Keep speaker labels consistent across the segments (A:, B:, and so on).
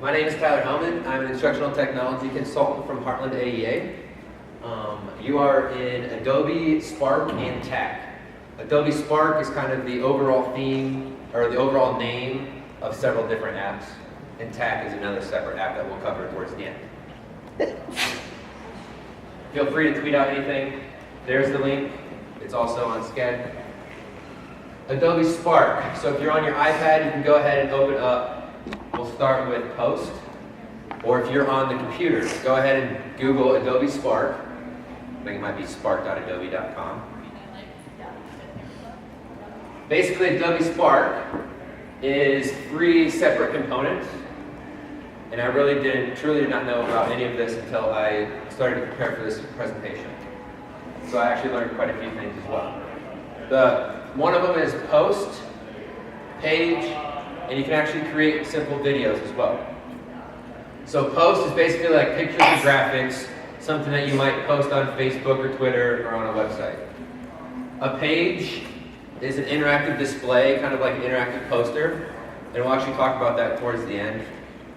A: My name is Tyler Hellmann. I'm an instructional technology consultant from Heartland AEA. You are in Adobe Spark and TACKK. Adobe Spark is kind of the overall theme, or the overall name of several different apps, and TACKK is another separate app that we'll cover towards the end. Feel free to tweet out anything. There's the link. It's also on Sched. Adobe Spark. So if you're on your iPad, you can go ahead and open up. We'll start with Post. Or if you're on the computer, go ahead and Google Adobe Spark. I think it might be spark.adobe.com. Basically, Adobe Spark is 3 separate components. And I truly did not know about any of this until I started to prepare for this presentation. So I actually learned quite a few things as well. One of them is Post, Page, and you can actually create simple videos as well. So Post is basically like pictures and graphics, something that you might post on Facebook or Twitter or on a website. A Page is an interactive display, kind of like an interactive poster, and we'll actually talk about that towards the end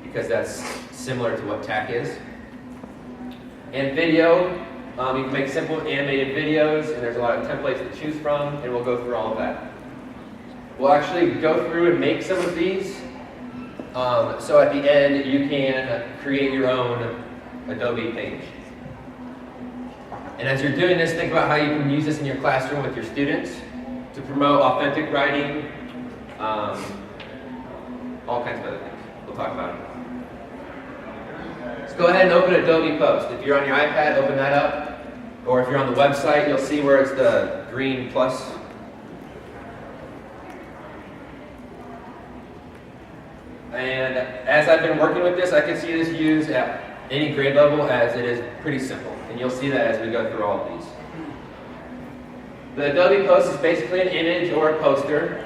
A: because that's similar to what TACKK is. And video, you can make simple animated videos, and there's a lot of templates to choose from, and we'll go through all of that. We'll actually go through and make some of these, so at the end you can create your own Adobe page. And as you're doing this, think about how you can use this in your classroom with your students to promote authentic writing, all kinds of other things. We'll talk about it. Let's go ahead and open Adobe Post. If you're on your iPad, open that up. Or if you're on the website, you'll see where it's the green plus. And as I've been working with this, I can see this used at any grade level as it is pretty simple. And you'll see that as we go through all of these. The Adobe Post is basically an image or a poster.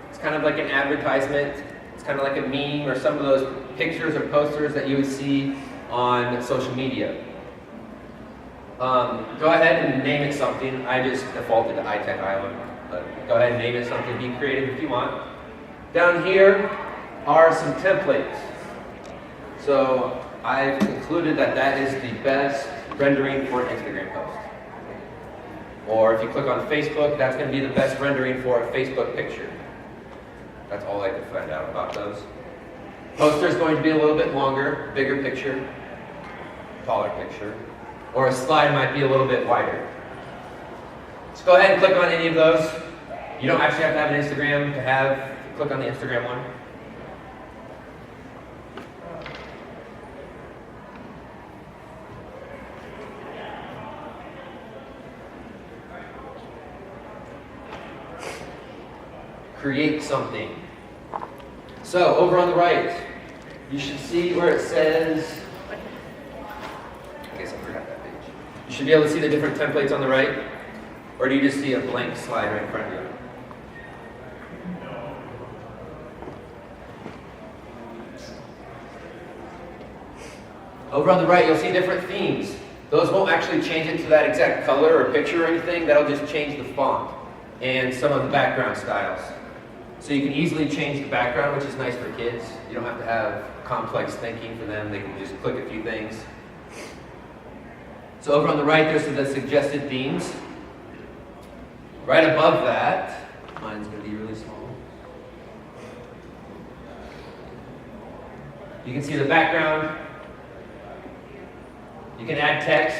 A: It's kind of like an advertisement. It's kind of like a meme or some of those pictures or posters that you would see on social media. Go ahead and name it something. I just defaulted to iTech Island, but go ahead and name it something. Be creative if you want. Down here are some templates. So I've concluded that that is the best rendering for an Instagram post. Or if you click on Facebook, that's going to be the best rendering for a Facebook picture. That's all I could find out about those. Poster is going to be a little bit longer, bigger picture, taller picture. Or a slide might be a little bit wider. Just go ahead and click on any of those. You don't actually have to have an Instagram to click on the Instagram one. Create something. So over on the right, you should see where it says, I guess I forgot that page. You should be able to see the different templates on the right, or do you just see a blank slide right in front of you? Over on the right, you'll see different themes. Those won't actually change it to that exact color or picture or anything. That'll just change the font and some of the background styles. So you can easily change the background, which is nice for kids. You don't have to have complex thinking for them. They can just click a few things. So over on the right, there's the suggested themes. Right above that, mine's going to be really small. You can see the background. You can add text.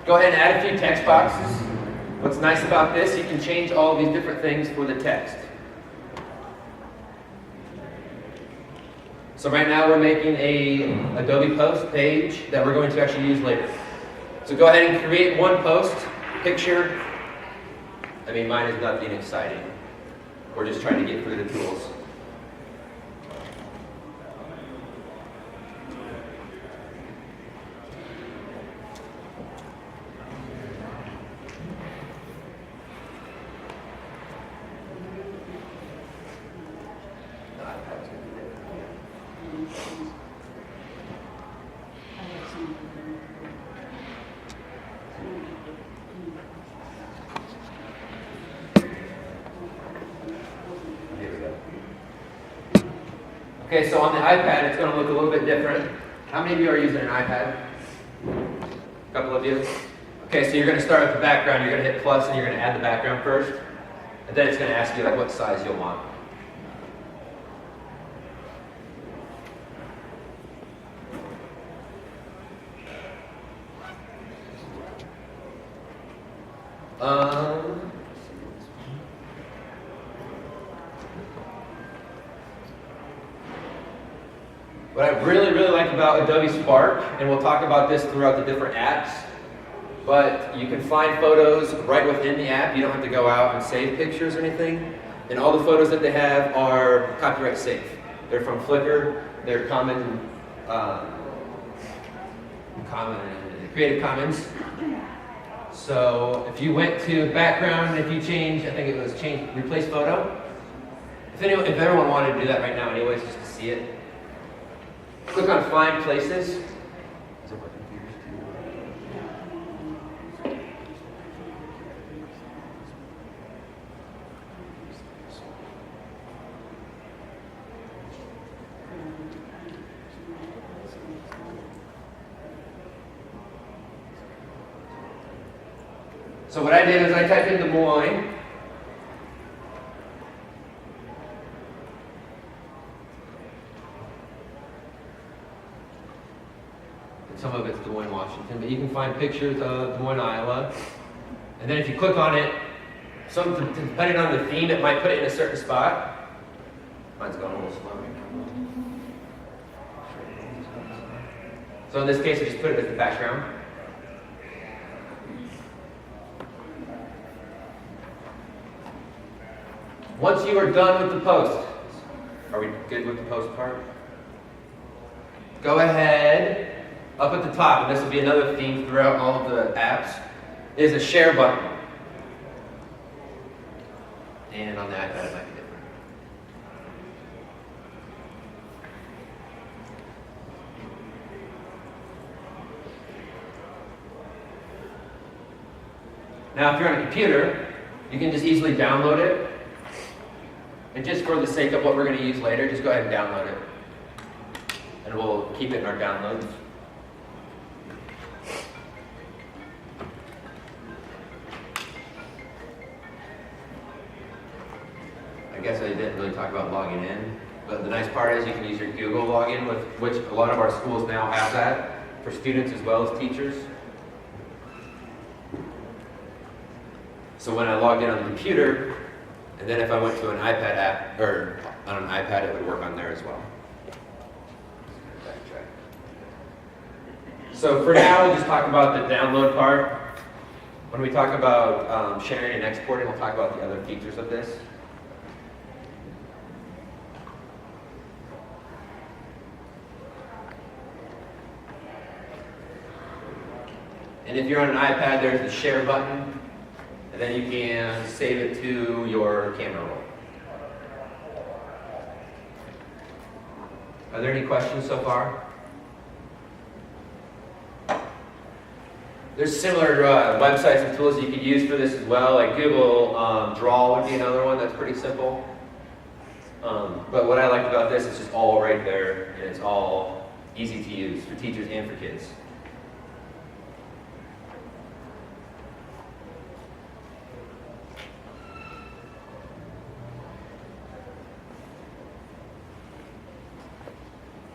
A: Go ahead and add a few text boxes. What's nice about this, you can change all of these different things for the text. So right now we're making a Adobe Post page that we're going to actually use later. So go ahead and create one post, picture. I mean, mine is nothing exciting. We're just trying to get through the tools. Here we go. Okay, so on the iPad, it's going to look a little bit different. How many of you are using an iPad? A couple of you? Okay, so you're going to start with the background. You're going to hit plus, and you're going to add the background first. And then it's going to ask you like what size you'll want. What I really like about Adobe Spark, and we'll talk about this throughout the different apps, but you can find photos right within the app. You don't have to go out and save pictures or anything. And all the photos that they have are copyright safe. They're from Flickr. They're Creative Commons. So if you went to background, and if you change, I think it was replace photo. If everyone wanted to do that right now anyways, just to see it, click on Find Places. So what I did is I typed in Des Moines. Some of it's Des Moines, Washington, but you can find pictures of Des Moines, Iowa. And then if you click on it, depending on the theme, it might put it in a certain spot. Mine's going a little slow. So in this case, I just put it as the background. Once you are done with the post, are we good with the post part? Go ahead, up at the top, and this will be another theme throughout all of the apps, is a share button. And on the iPad it might be different. Now if you're on a computer, you can just easily download it. And just for the sake of what we're going to use later, just go ahead and download it. And we'll keep it in our downloads. I guess I didn't really talk about logging in, but the nice part is you can use your Google login, with which a lot of our schools now have that, for students as well as teachers. So when I logged in on the computer, and then if I went to an iPad app, or on an iPad, it would work on there as well. So for now, we'll just talk about the download part. When we talk about sharing and exporting, we'll talk about the other features of this. And if you're on an iPad, there's the share button. And then you can save it to your camera roll. Are there any questions so far? There's similar websites and tools you could use for this as well, like Google Draw would be another one that's pretty simple. But what I liked about this is just all right there, and it's all easy to use for teachers and for kids.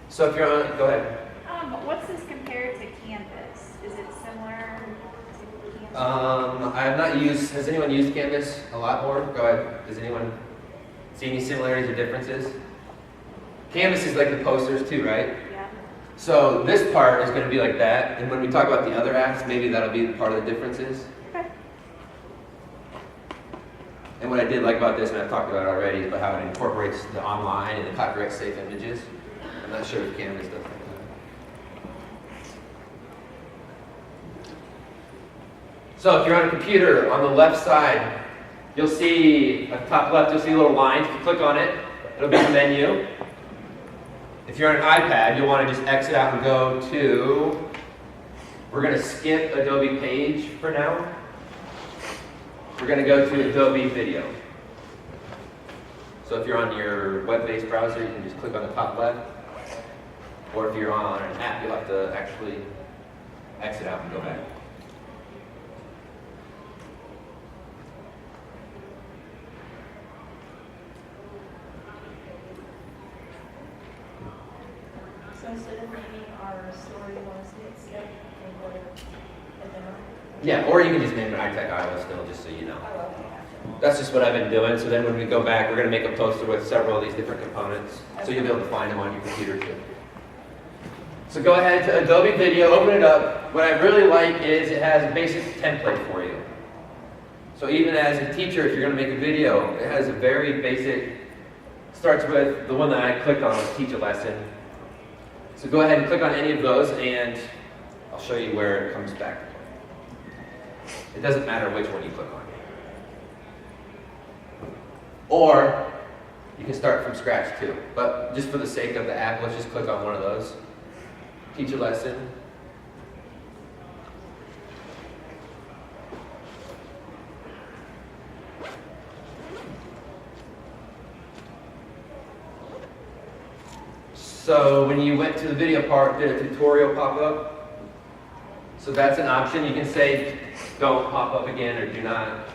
A: So if you're on, go ahead.
B: What's this compared to Canvas? Is it similar to Canvas?
A: I have not used, has anyone used Canvas a lot more? Go ahead. Does anyone see any similarities or differences? Canvas is like the posters too, right?
B: Yeah.
A: So this part is going to be like that, and when we talk about the other apps, maybe that'll be part of the differences.
B: Okay.
A: And what I did like about this, and I've talked about it already, is about how it incorporates the online and the copyright safe images. I'm not sure if Canvas does that. So if you're on a computer, on the left side, you'll see, at the top left, you'll see little lines. If you click on it, it'll be a menu. If you're on an iPad, you'll want to just exit out and go to, we're going to skip Adobe Page for now. We're going to go to Adobe Video. So if you're on your web-based browser, you can just click on the top left. Or if you're on an app, you'll have to actually exit out and go back.
C: So instead of naming our story was it skip and go to the demo?
A: Yeah, or you can just name it iTech Iowa still, just so you know.
C: Oh, okay, gotcha.
A: That's just what I've been doing. So then when we go back, we're going to make a poster with several of these different components. So you'll be able to find them on your computer too. So go ahead to Adobe Video, open it up. What I really like is it has a basic template for you. So even as a teacher, if you're going to make a video, it has a very basic, starts with the one that I clicked on was teach a lesson. So go ahead and click on any of those and I'll show you where it comes back. It doesn't matter which one you click on. Or you can start from scratch too. But just for the sake of the app, let's just click on one of those. Teach a lesson. So when you went to the video part, did a tutorial pop up? So that's an option. You can say don't pop up again or do not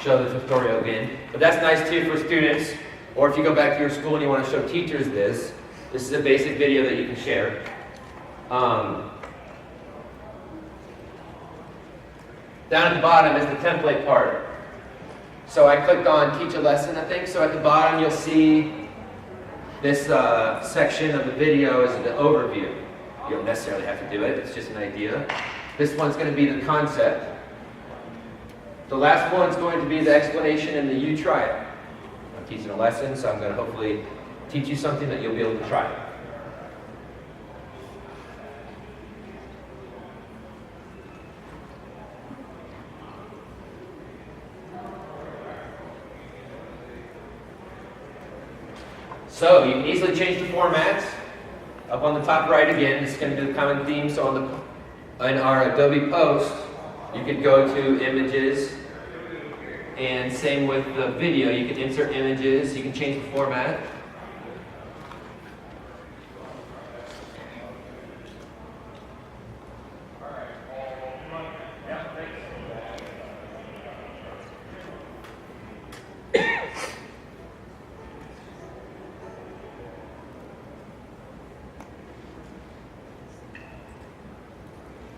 A: show the tutorial again. But that's nice too for students. Or if you go back to your school and you want to show teachers this is a basic video that you can share. Down at the bottom is the template part. So I clicked on teach a lesson, I think. So at the bottom you'll see this section of the video is the overview. You don't necessarily have to do it, it's just an idea. This one's going to be the concept. The last one's going to be the explanation and the you try it. I'm teaching a lesson, so I'm going to hopefully teach you something that you'll be able to try. So you can easily change the formats. Up on the top right again, it's going to be the common theme. So in our Adobe post, you could go to images, and same with the video. You can insert images. You can change the format.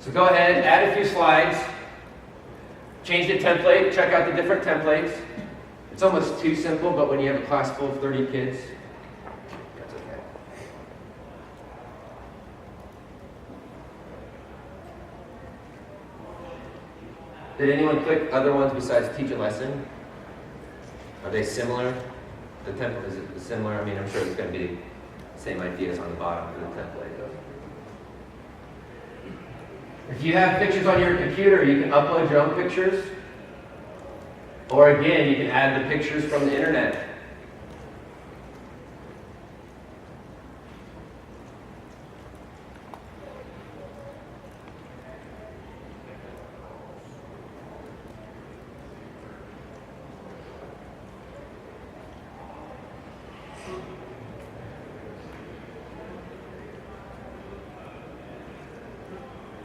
A: So go ahead, add a few slides, change the template, check out the different templates. It's almost too simple, but when you have a class full of 30 kids, that's okay. Did anyone click other ones besides teach a lesson? Are they similar? The template, is it similar? I mean, I'm sure it's going to be the same ideas on the bottom of the template. If you have pictures on your computer, you can upload your own pictures. Or again, you can add the pictures from the internet.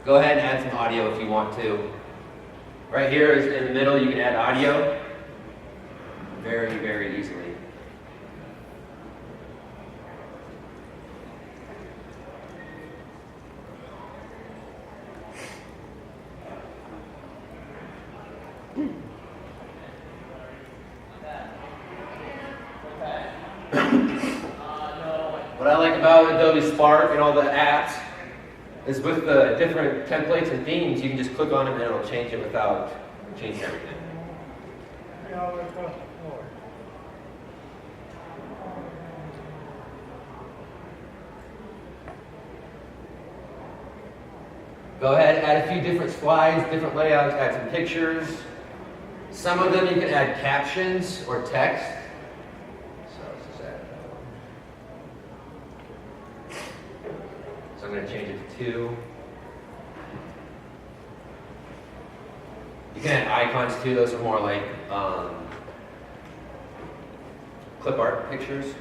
A: Go ahead and add some audio if you want to. Right here is in the middle, you can add audio very, very easily. What I like about Adobe Spark and all the apps is with the different templates and themes, you can just click on them and it'll change it without changing everything. Go ahead, add a few different slides, different layouts, add some pictures. Some of them you can add captions or text. So I'm going to change it to 2. You can add icons too. Those are more like clip art pictures.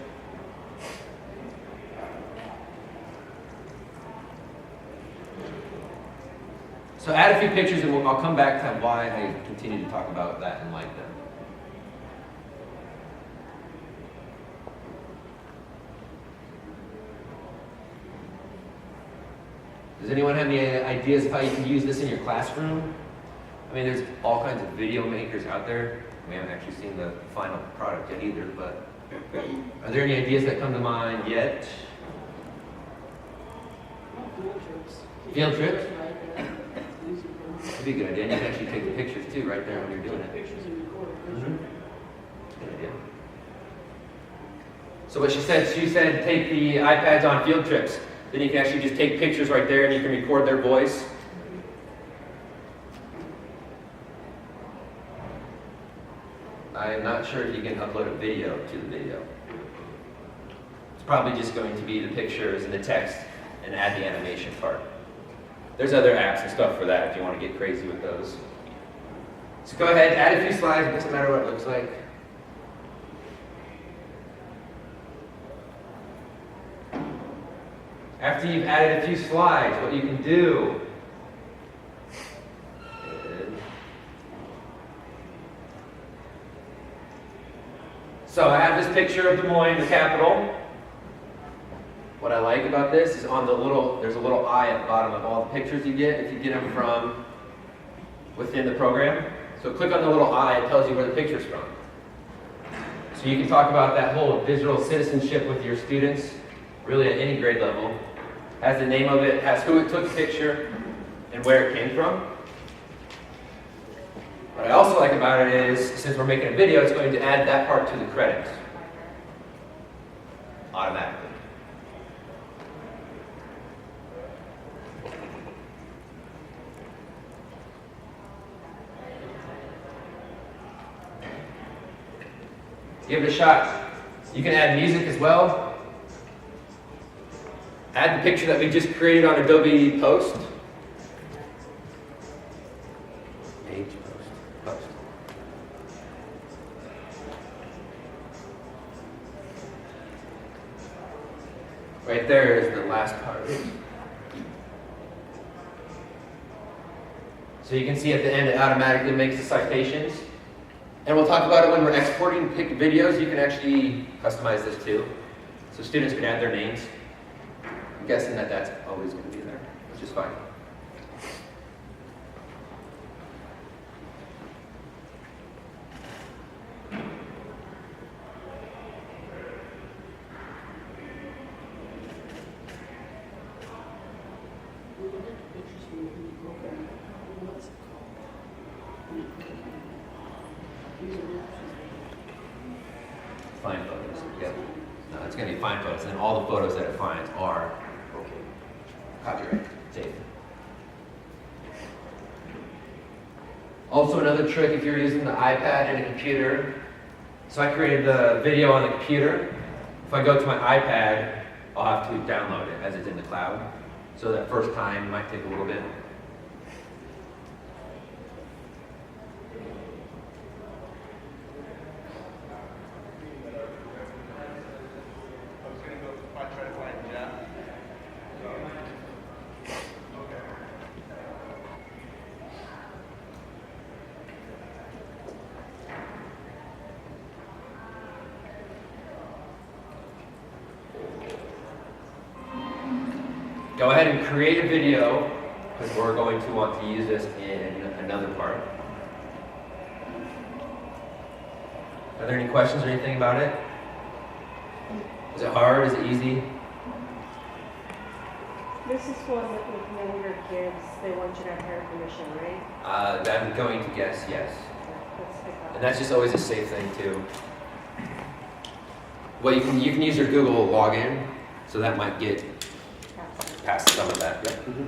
A: So add a few pictures and I'll come back to why I continue to talk about that and like them. Does anyone have any ideas of how you can use this in your classroom? I mean, there's all kinds of video makers out there. We haven't actually seen the final product yet either, but are there any ideas that come to mind yet? Field trips? That'd be a good idea. And you can actually take the pictures too right there when you're doing it. Good idea. So what she said take the iPads on field trips. Then you can actually just take pictures right there and you can record their voice. I'm not sure if you can upload a video to the video. It's probably just going to be the pictures and the text and add the animation part. There's other apps and stuff for that if you want to get crazy with those. So go ahead, add a few slides, it doesn't matter what it looks like. After you've added a few slides, what you can do is... So I have this picture of Des Moines, the capital. What I like about this is on the there's a little eye at the bottom of all the pictures you get if you get them from within the program. So click on the little eye, it tells you where the picture's from. So you can talk about that whole digital citizenship with your students, really at any grade level. Has the name of it, has who it took the picture, and where it came from. What I also like about it is, since we're making a video, it's going to add that part to the credits automatically. Give it a shot. You can add music as well. Add the picture that we just created on Adobe Post. Page post. Right there is the last part. So you can see at the end it automatically makes the citations. And we'll talk about it when we're exporting picked videos. You can actually customize this too. So students can add their names. I'm guessing that that's always going to be there, which is fine. Find photos. Yep. No, it's going to be find photos, and all the photos that it finds are copyright safe. Also, another trick if you're using the iPad and a computer. So I created the video on the computer. If I go to my iPad, I'll have to download it as it's in the cloud. So that first time might take a little bit. Go ahead and create a video, because we're going to want to use this in another part. Are there any questions or anything about it? Is it hard? Is it easy?
D: This is one that with younger kids, they want you to have their permission, right?
A: I'm going to guess yes.
D: Let's pick up.
A: And that's just always a safe thing too. Well, you can use your Google login, so that might get past some of that. Yep.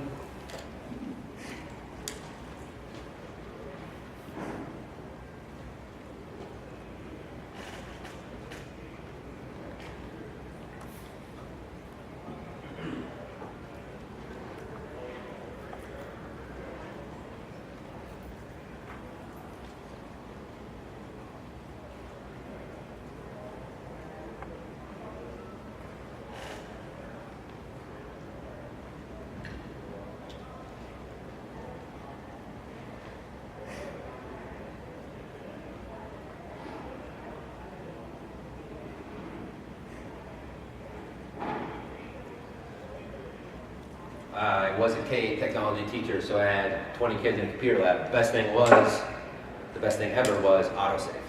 A: was a K technology teacher, so I had 20 kids in a computer lab. The best thing ever was autosave.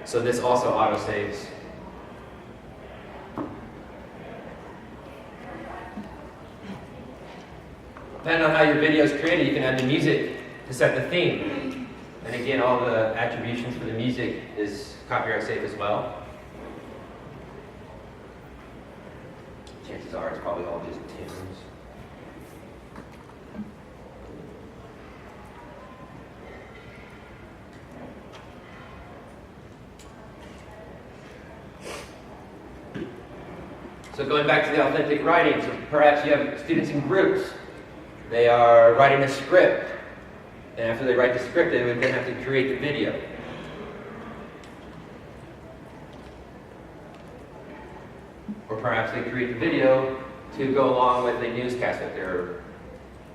A: So this also autosaves. Depending on how your video is created, you can add the music to set the theme. And again, all the attributions for the music is copyright safe as well. Chances are it's probably all just tunes. So going back to the authentic writing, so perhaps you have students in groups. They are writing a script, and after they write the script, they would then have to create the video. Or perhaps they create the video to go along with a newscast that they're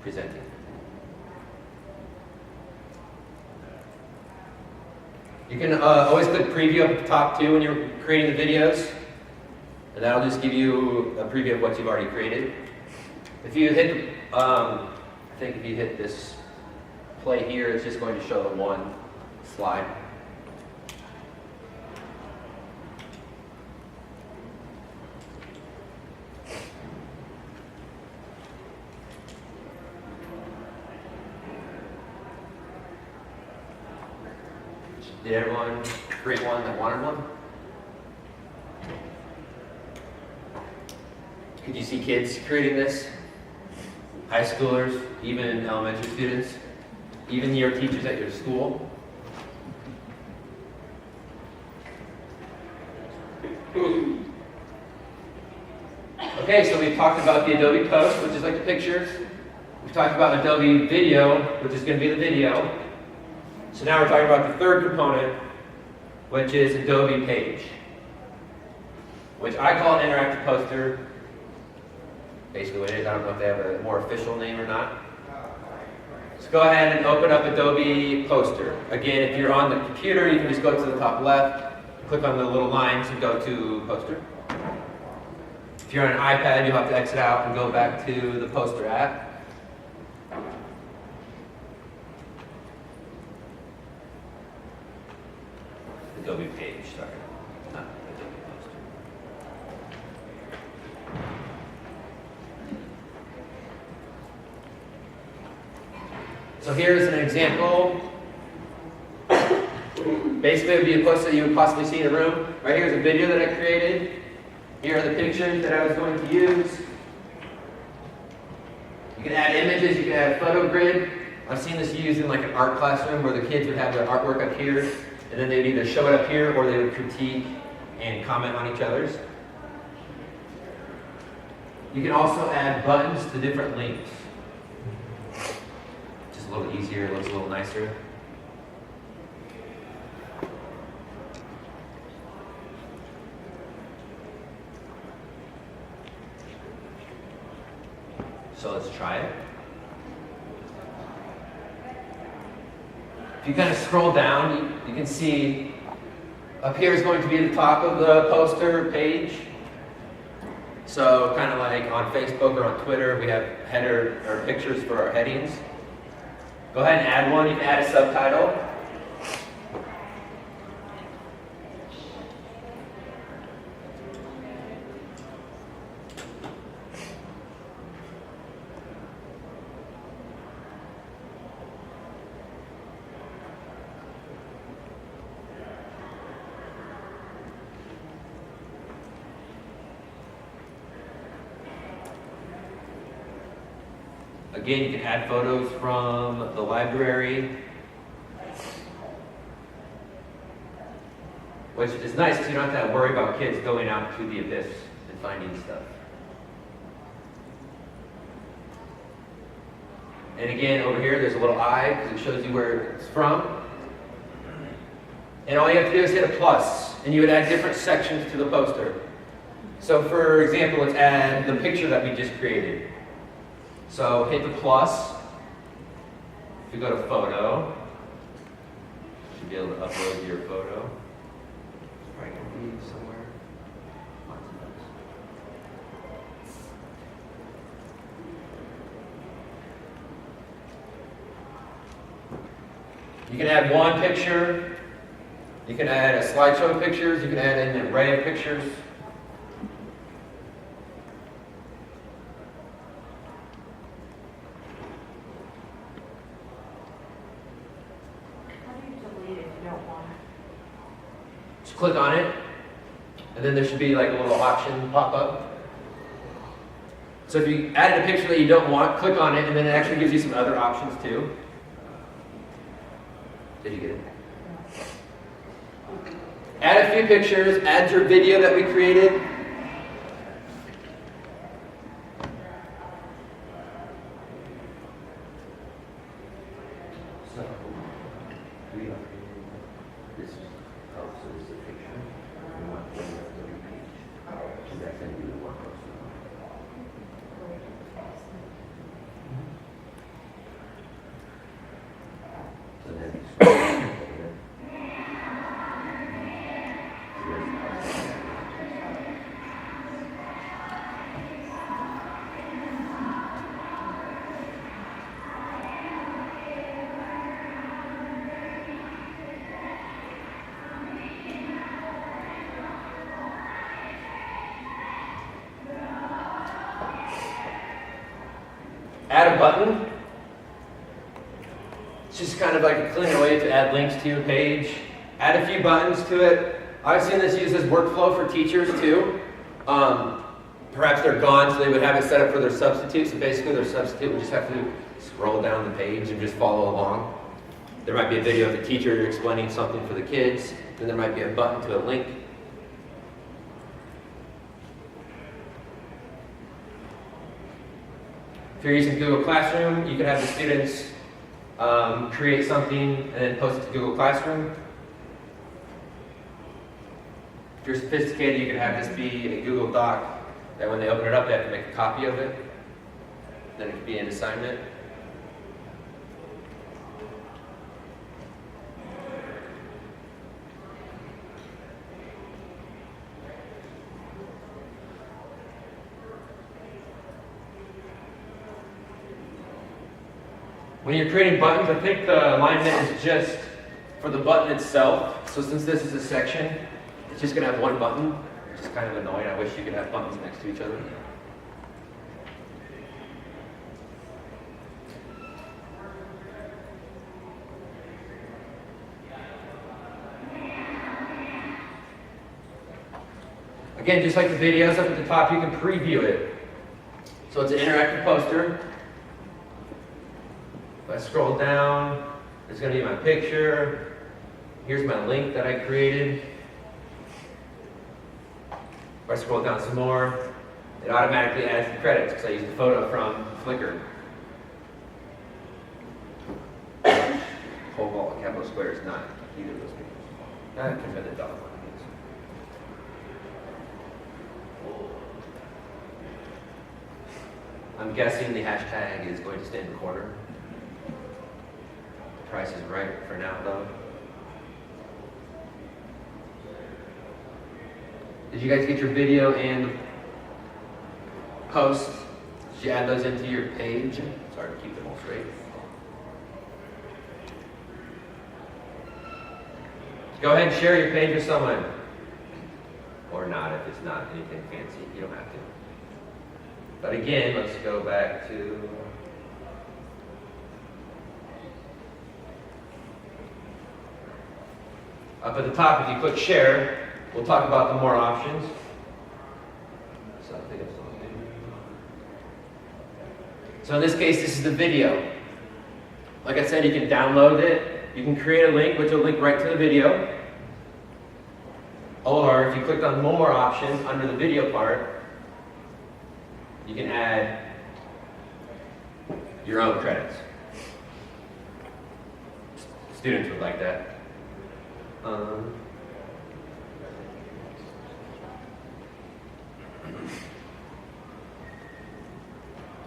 A: presenting. You can always click preview up at the top too when you're creating the videos, and that'll just give you a preview of what you've already created. If you hit, I think if you hit this play here, it's just going to show the one slide. Did everyone create one that wanted one? Could you see kids creating this? High schoolers, even elementary students, even your teachers at your school? Okay, so we've talked about the Adobe Post, which is like the pictures. We've talked about Adobe Video, which is going to be the video. So now we're talking about the third component, which is Adobe Page, which I call an interactive poster. Basically what it is, I don't know if they have a more official name or not. Let's go ahead and open up Adobe Poster. Again, if you're on the computer, you can just go to the top left, click on the little lines and go to Poster. If you're on an iPad, you'll have to exit out and go back to the Poster app. Adobe Page, sorry, not Adobe Poster. So here's an example. Basically, it would be a poster that you would possibly see in a room. Right here's a video that I created. Here are the pictures that I was going to use. You can add images, you can add a photo grid. I've seen this used in like an art classroom where the kids would have their artwork up here, and then they'd either show it up here or they would critique and comment on each other's. You can also add buttons to different links. Just a little easier, looks a little nicer. So let's try it. If you kind of scroll down, you can see up here is going to be the top of the poster page. So kind of like on Facebook or on Twitter, we have header or pictures for our headings. Go ahead and add one. You can add a subtitle. Again, you can add photos from the library, which is nice because you don't have to worry about kids going out to the abyss and finding stuff. And again, over here, there's a little eye because it shows you where it's from. And all you have to do is hit a plus, and you would add different sections to the poster. So for example, let's add the picture that we just created. So hit the plus. If you go to photo, you should be able to upload your photo. It's probably going to be somewhere. can add one picture. You can add a slideshow of pictures. You can add an array of pictures.
D: How do you delete it if you don't want it?
A: Just click on it, and then there should be like a little option pop up. So if you added a picture that you don't want, click on it, and then it actually gives you some other options too. Did you get it? Add a few pictures, add your video that we created. So, this is also the picture. We want to repeat. So that's going to be the one person. So then add a button. It's just kind of like a cleaner way to add links to your page. Add a few buttons to it. I've seen this used as workflow for teachers too. Perhaps they're gone, so they would have it set up for their substitute. So basically their substitute would just have to scroll down the page and just follow along. There might be a video of the teacher explaining something for the kids. Then there might be a button to a link. If you're using Google Classroom, you can have the students create something and then post it to Google Classroom. If you're sophisticated, you can have this be a Google Doc that when they open it up, they have to make a copy of it. Then it could be an assignment. When you're creating buttons, I think the alignment is just for the button itself. So since this is a section, it's just going to have one button, which is kind of annoying. I wish you could have buttons next to each other. Again, just like the videos up at the top, you can preview it. So it's an interactive poster. If I scroll down, there's going to be my picture. Here's my link that I created. If I scroll down some more, it automatically adds the credits because I used the photo from Flickr. Whole ball, capital square is not either of those people. I can fit the dog one. I'm guessing the hashtag is going to stay in the corner. The price is right for now, though. Did you guys get your video and post? Did you add those into your page? Sorry to keep them all straight. Go ahead and share your page with someone. Or not if it's not anything fancy. You don't have to. But again, let's go back to up at the top. If you click share, we'll talk about the more options. So, I think it's so in this case, this is the video. Like I said, you can download it. You can create a link, which will link right to the video. Or if you clicked on more options under the video part, you can add your own credits. Students would like that.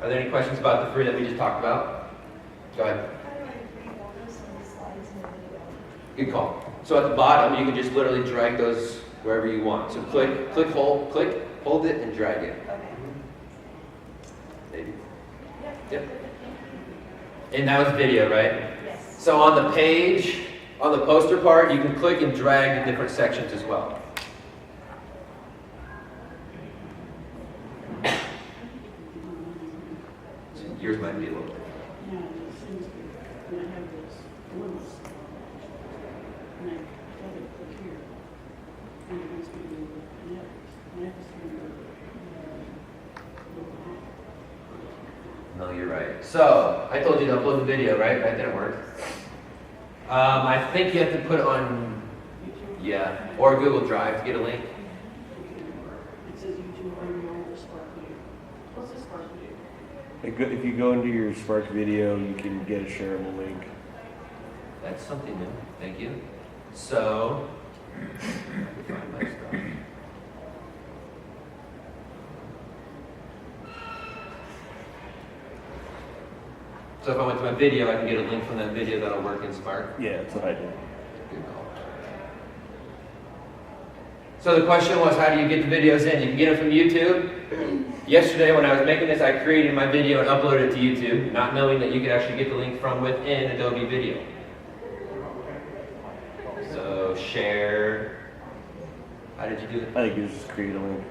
A: Are there any questions about the three that we just talked about? Go ahead. Good call. So at the bottom, you can just literally drag those wherever you want. So click, hold it, and drag it. Maybe. Yep. And that was video, right?
C: Yes.
A: So on the page, on the poster part, you can click and drag the different sections as well. So yours might be a little bit.
E: Yeah, it seems good. And I have this limits. And I tell it click here. And it wants me to go next. Next, and go.
A: No, you're right. So, I told you to upload the video, right? That didn't work. I think you have to put it on, yeah, or Google Drive to get a link.
E: It says YouTube or Spark video. What's the Spark video?
F: If you go into your Spark video, you can get a shareable link.
A: That's something new. Thank you. So, find my stuff. So if I went to my video, I can get a link from that video that'll work in Spark.
F: Yeah, that's what I did.
A: Good call. So the question was, how do you get the videos in? You can get them from YouTube. Yesterday, when I was making this, I created my video and uploaded it to YouTube, not knowing that you could actually get the link from within Adobe Video. So share. How did you do it?
F: I think you just create a link.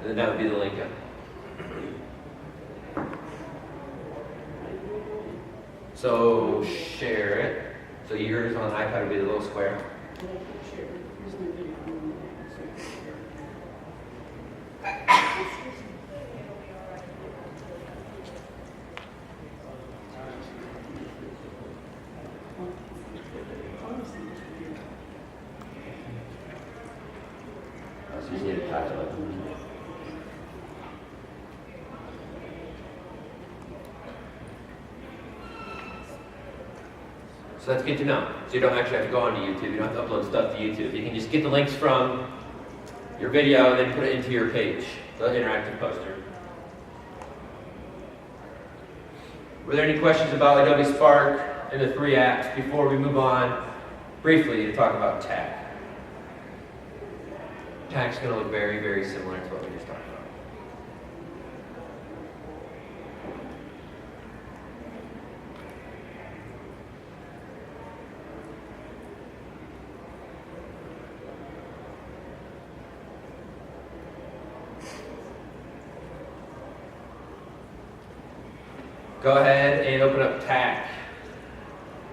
A: And then that would be the link. So share it. So yours on the iPad would be the little square.
E: And I click share. Here's my video. So I click share.
A: So you just need to title it. So that's good to know. So you don't actually have to go onto YouTube. You don't have to upload stuff to YouTube. You can just get the links from your video and then put it into your page, the interactive poster. Were there any questions about Adobe Spark and the 3 apps before we move on briefly to talk about TACK? TACK's going to look very, very similar to what we just talked about. Go ahead and open up TACK.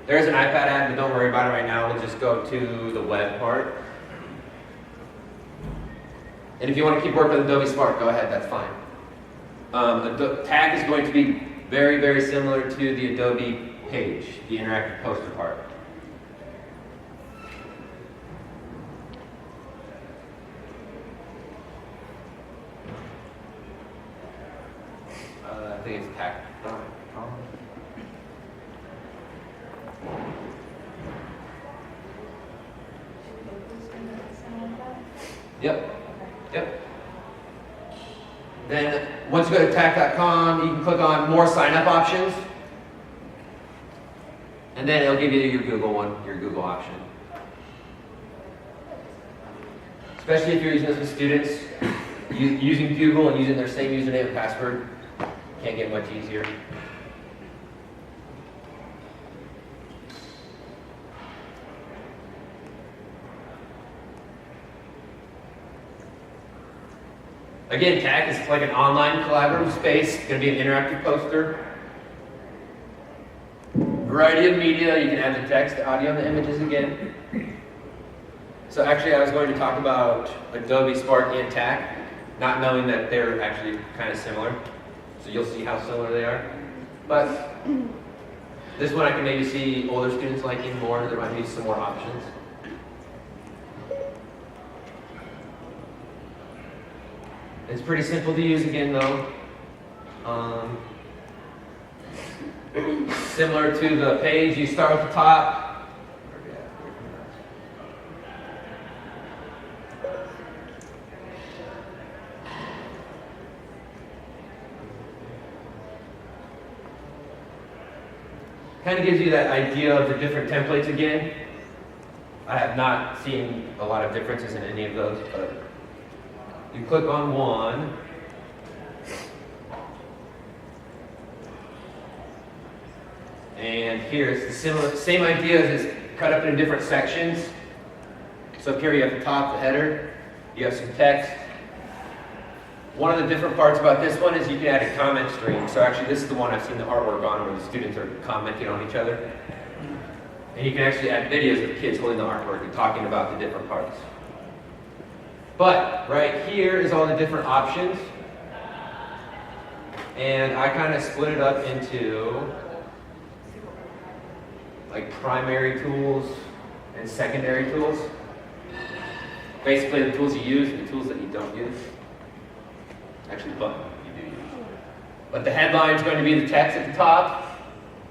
A: There's an iPad app, but don't worry about it right now. We'll just go to the web part. And if you want to keep working with Adobe Spark, go ahead, that's fine. TACK is going to be very, very similar to the Adobe page, the interactive poster part. I think it's TACK. Yep. Yep. Then once you go to TACKK.com, you can click on more sign up options. And then it'll give you your Google one, your Google option. Especially if you're using this with students, using Google and using their same username and password, can't get much easier. Again, TACK is like an online collaborative space. It's going to be an interactive poster. Variety of media. You can add the text, the audio, and the images again. So actually, I was going to talk about Adobe Spark and TACK, not knowing that they're actually kind of similar. So you'll see how similar they are. But this one I can maybe see older students liking more. There might be some more options. It's pretty simple to use again though. Similar to the page, you start at the top. Kind of gives you that idea of the different templates again. I have not seen a lot of differences in any of those, but you click on one, and here it's the same ideas as cut up into different sections. So up here you have the top, the header, you have some text. One of the different parts about this one is you can add a comment stream. So actually this is the one I've seen the artwork on where the students are commenting on each other. And you can actually add videos of kids holding the artwork and talking about the different parts. But right here is all the different options. And I kind of split it up into like primary tools and secondary tools. Basically the tools you use and the tools that you don't use. Actually, but you do use. But the headline is going to be the text at the top,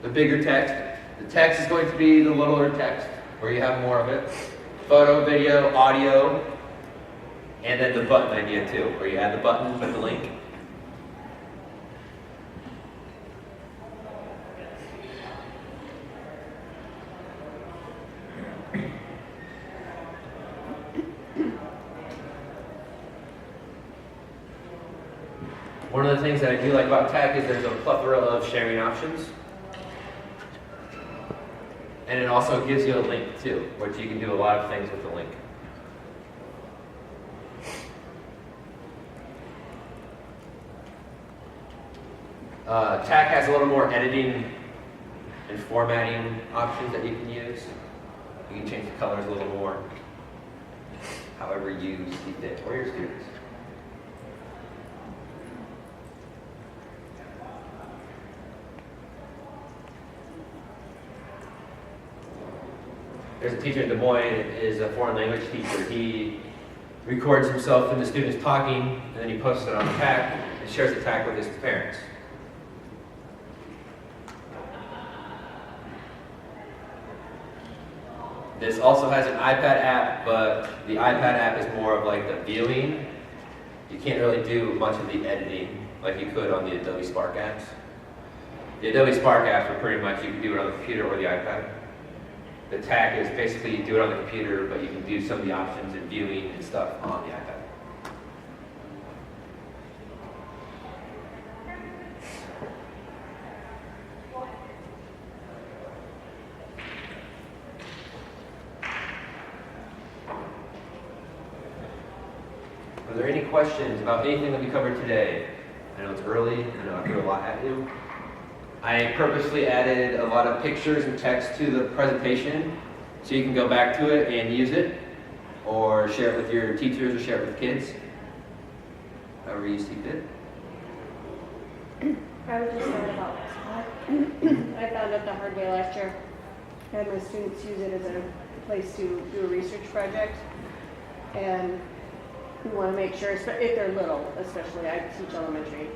A: the bigger text. The text is going to be the littler text, where you have more of it. Photo, video, audio, and then the button idea too, where you add the button with the link. One of the things that I do like about TACKK is there's a plethora of sharing options. And it also gives you a link too, which you can do a lot of things with the link. TACKK has a little more editing and formatting options that you can use. You can change the colors a little more, however you see fit, or your students. There's a teacher in Des Moines, is a foreign language teacher. He records himself and the students talking, and then he posts it on the TACKK and shares the TACKK with his parents. This also has an iPad app, but the iPad app is more of like the viewing. You can't really do much of the editing like you could on the Adobe Spark apps. The Adobe Spark apps are pretty much, you can do it on the computer or the iPad. The TACKK is basically you do it on the computer, but you can do some of the options and viewing and stuff on the iPad. Are there any questions about anything that we covered today? I know it's early, I know I threw a lot at you. I purposely added a lot of pictures and text to the presentation so you can go back to it and use it, or share it with your teachers or share it with kids, however you see fit.
D: I was just saying about I found out the hard way last year. I had my students use it as a place to do a research project. And we want to make sure, if they're little, especially, I teach elementary,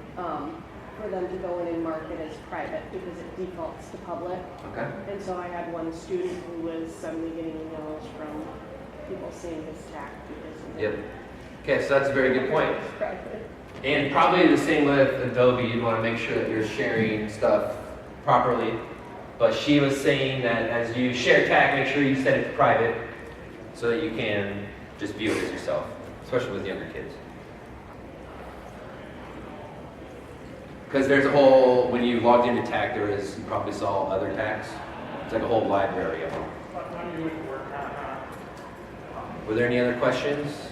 D: for them to go in and mark it as private because it defaults to public.
A: Okay.
D: And so I had one student who was suddenly getting emails from people seeing his TACKK because
A: Yep. Okay, so that's a very good point.
D: it's private.
A: And probably the same with Adobe, you want to make sure that you're sharing stuff properly. But she was saying that as you share TACKK, make sure you set it to private so that you can just view it as yourself, especially with younger kids. Because there's a whole, when you logged into TACKK, there is, you probably saw other TACKKs. It's like a whole library of them. Were there any other questions?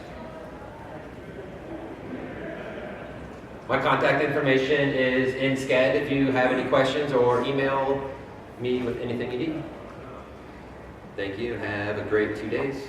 A: My contact information is in SCAD if you have any questions, or email me with anything you need. Thank you, and have a great 2 days.